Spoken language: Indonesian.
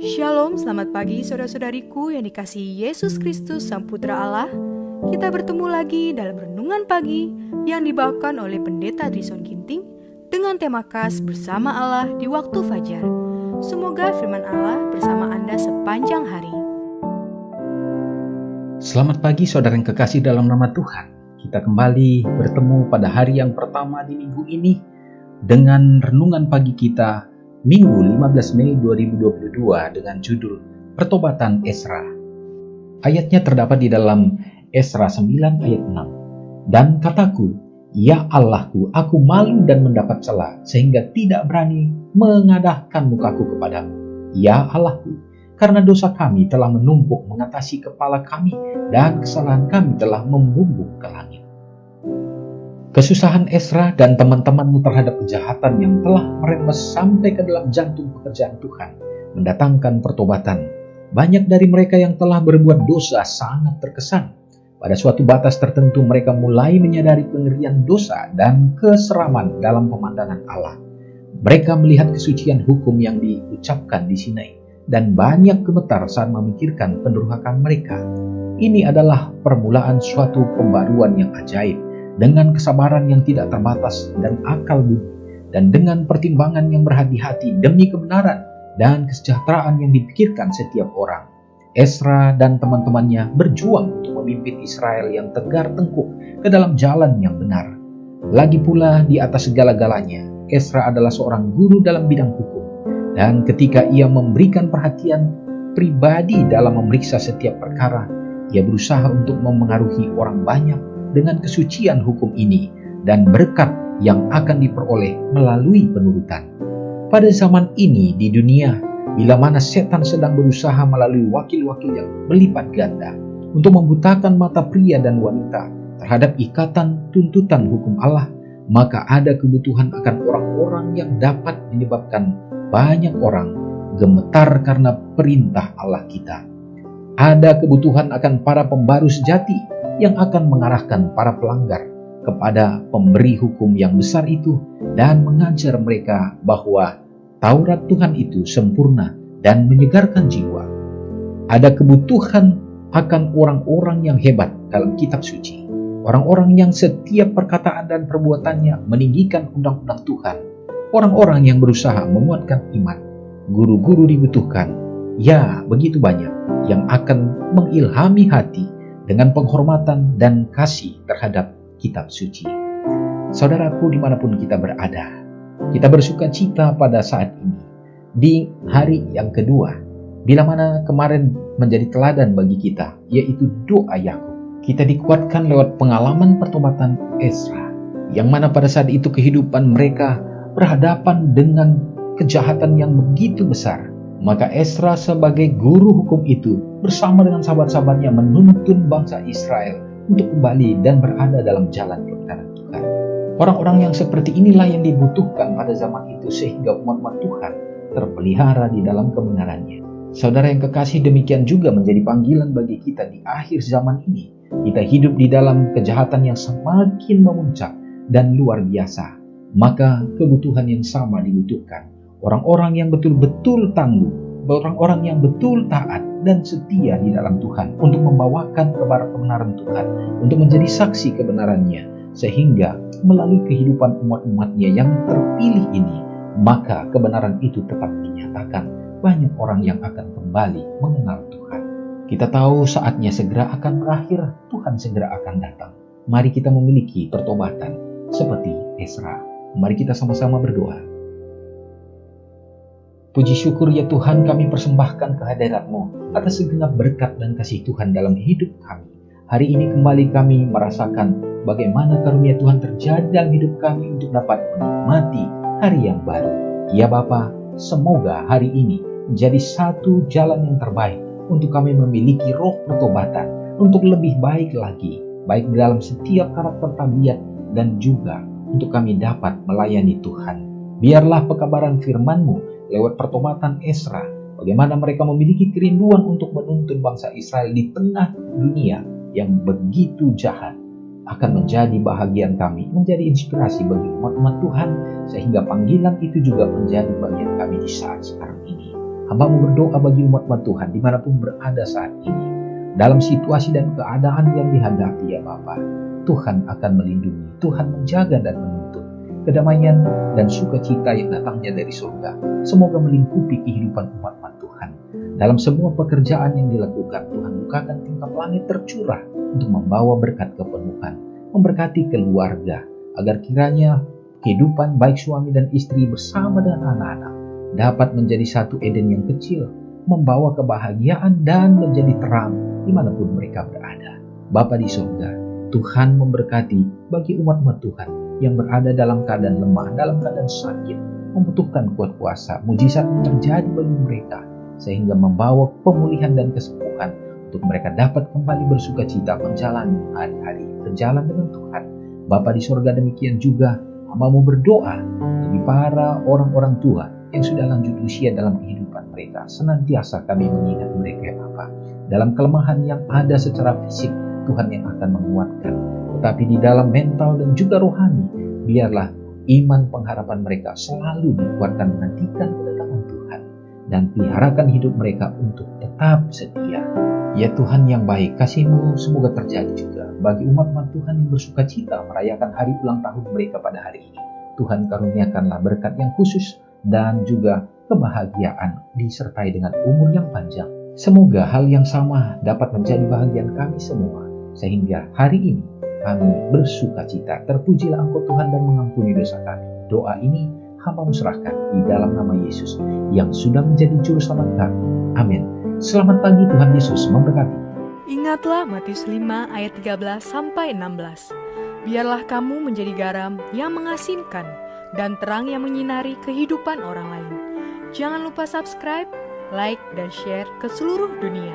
Shalom, selamat pagi saudara-saudariku yang dikasihi Yesus Kristus Sang Putra Allah. Kita bertemu lagi dalam Renungan Pagi yang dibawakan oleh Pendeta Drison Ginting dengan tema khas Bersama Allah di Waktu Fajar. Semoga firman Allah bersama Anda sepanjang hari. Selamat pagi saudara yang kekasih dalam nama Tuhan. Kita kembali bertemu pada hari yang pertama di minggu ini dengan Renungan Pagi kita Minggu 15 Mei 2022 dengan judul Pertobatan Ezra. Ayatnya terdapat di dalam Ezra 9 ayat 6. Dan kataku, ya Allahku, aku malu dan mendapat cela sehingga tidak berani mengadahkan mukaku kepadamu. Ya Allahku, karena dosa kami telah menumpuk mengatasi kepala kami dan kesalahan kami telah membumbung ke langit. Kesusahan Ezra dan teman-temannya terhadap kejahatan yang telah merembes sampai ke dalam jantung pekerjaan Tuhan mendatangkan pertobatan. Banyak dari mereka yang telah berbuat dosa sangat terkesan. Pada suatu batas tertentu mereka mulai menyadari kengerian dosa dan keseraman dalam pemandangan Allah. Mereka melihat kesucian hukum yang diucapkan di Sinai dan banyak gemetar saat memikirkan pendurhakaan mereka. Ini adalah permulaan suatu pembaruan yang ajaib. Dengan kesabaran yang tidak terbatas dan akal budi, dan dengan pertimbangan yang berhati-hati demi kebenaran dan kesejahteraan yang dipikirkan setiap orang, Ezra dan teman-temannya berjuang untuk memimpin Israel yang tegar tengkuk ke dalam jalan yang benar. Lagi pula di atas segala-galanya, Ezra adalah seorang guru dalam bidang hukum, dan ketika ia memberikan perhatian pribadi dalam memeriksa setiap perkara, ia berusaha untuk memengaruhi orang banyak dengan kesucian hukum ini dan berkat yang akan diperoleh melalui penurutan. Pada zaman ini di dunia, bila mana setan sedang berusaha melalui wakil-wakil yang berlipat ganda untuk membutakan mata pria dan wanita terhadap ikatan tuntutan hukum Allah, maka ada kebutuhan akan orang-orang yang dapat menyebabkan banyak orang gemetar karena perintah Allah kita. Ada kebutuhan akan para pembaru sejati yang akan mengarahkan para pelanggar kepada pemberi hukum yang besar itu dan mengajar mereka bahwa Taurat Tuhan itu sempurna dan menyegarkan jiwa. Ada kebutuhan akan orang-orang yang hebat dalam kitab suci, orang-orang yang setiap perkataan dan perbuatannya meninggikan undang-undang Tuhan, orang-orang yang berusaha menguatkan iman. Guru-guru dibutuhkan, ya begitu banyak, yang akan mengilhami hati dengan penghormatan dan kasih terhadap kitab suci. Saudaraku, dimanapun kita berada, kita bersuka cita pada saat ini, di hari yang kedua, bila mana kemarin menjadi teladan bagi kita, yaitu doa Yakub. Kita dikuatkan lewat pengalaman pertobatan Ezra, yang mana pada saat itu kehidupan mereka berhadapan dengan kejahatan yang begitu besar. Maka Ezra sebagai guru hukum itu bersama dengan sahabat-sahabatnya menuntun bangsa Israel untuk kembali dan berada dalam jalan kebenaran Tuhan. Orang-orang yang seperti inilah yang dibutuhkan pada zaman itu sehingga umat-umat Tuhan terpelihara di dalam kebenarannya. Saudara yang kekasih, demikian juga menjadi panggilan bagi kita di akhir zaman ini. Kita hidup di dalam kejahatan yang semakin memuncak dan luar biasa. Maka kebutuhan yang sama dibutuhkan. Orang-orang yang betul-betul tangguh, orang-orang yang betul taat dan setia di dalam Tuhan untuk membawakan kabar kebenaran Tuhan, untuk menjadi saksi kebenarannya, sehingga melalui kehidupan umat-umatnya yang terpilih ini, maka kebenaran itu tetap dinyatakan. Banyak orang yang akan kembali mengenal Tuhan. Kita tahu saatnya segera akan berakhir, Tuhan segera akan datang. Mari kita memiliki pertobatan seperti Ezra. Mari kita sama-sama berdoa. Puji syukur ya Tuhan, kami persembahkan kehadirat-Mu atas segenap berkat dan kasih Tuhan dalam hidup kami. Hari ini kembali kami merasakan bagaimana karunia Tuhan terjadi dalam hidup kami untuk dapat menikmati hari yang baru. Ya Bapa, semoga hari ini menjadi satu jalan yang terbaik untuk kami memiliki roh pertobatan, untuk lebih baik lagi, baik dalam setiap karakter tabiat dan juga untuk kami dapat melayani Tuhan. Biarlah pekabaran firman-Mu lewat pertobatan Ezra, bagaimana mereka memiliki kerinduan untuk menuntun bangsa Israel di tengah dunia yang begitu jahat, akan menjadi bahagian kami, menjadi inspirasi bagi umat-umat Tuhan, sehingga panggilan itu juga menjadi bagian kami di saat sekarang ini. Hamba-Mu berdoa bagi umat-Mu Tuhan dimanapun berada saat ini, dalam situasi dan keadaan yang dihadapi ya Bapa. Tuhan akan melindungi, Tuhan menjaga dan menuntun. Kedamaian dan sukacita yang datangnya dari surga semoga melingkupi kehidupan umat-Mu Tuhan. Dalam semua pekerjaan yang dilakukan, Tuhan bukakan tingkap langit tercurah untuk membawa berkat kepenuhan, memberkati keluarga, agar kiranya kehidupan baik suami dan istri bersama dengan anak-anak dapat menjadi satu Eden yang kecil, membawa kebahagiaan dan menjadi terang dimanapun mereka berada. Bapa di surga, Tuhan memberkati bagi umat-Mu Tuhan yang berada dalam keadaan lemah, dalam keadaan sakit, membutuhkan kuat kuasa, mujizat terjadi bagi mereka, sehingga membawa pemulihan dan kesembuhan untuk mereka dapat kembali bersuka cita menjalani hari-hari berjalan dengan Tuhan. Bapa di surga, demikian juga hamba-Mu berdoa bagi para orang-orang tua yang sudah lanjut usia dalam kehidupan mereka. Senantiasa kami mengingat mereka ya Bapa, dalam kelemahan yang ada secara fisik, Tuhan yang akan menguatkan, tetapi di dalam mental dan juga rohani, biarlah iman pengharapan mereka selalu dikuatkan menantikan kedatangan Tuhan, dan peliharakan hidup mereka untuk tetap setia. Ya Tuhan yang baik, kasih-Mu semoga terjadi juga bagi umat-Mu Tuhan yang bersuka cita merayakan hari ulang tahun mereka pada hari ini. Tuhan karuniakanlah berkat yang khusus dan juga kebahagiaan disertai dengan umur yang panjang. Semoga hal yang sama dapat menjadi bahagian kami semua, sehingga hari ini kami bersuka cita. Terpujilah Engkau Tuhan dan mengampuni dosa kami. Doa ini hamba-Mu serahkan di dalam nama Yesus yang sudah menjadi juru selamat kami. Amin. Selamat pagi, Tuhan Yesus memberkati. Ingatlah Matius 5 ayat 13-16. Biarlah kamu menjadi garam yang mengasinkan dan terang yang menyinari kehidupan orang lain. Jangan lupa subscribe, like, dan share ke seluruh dunia.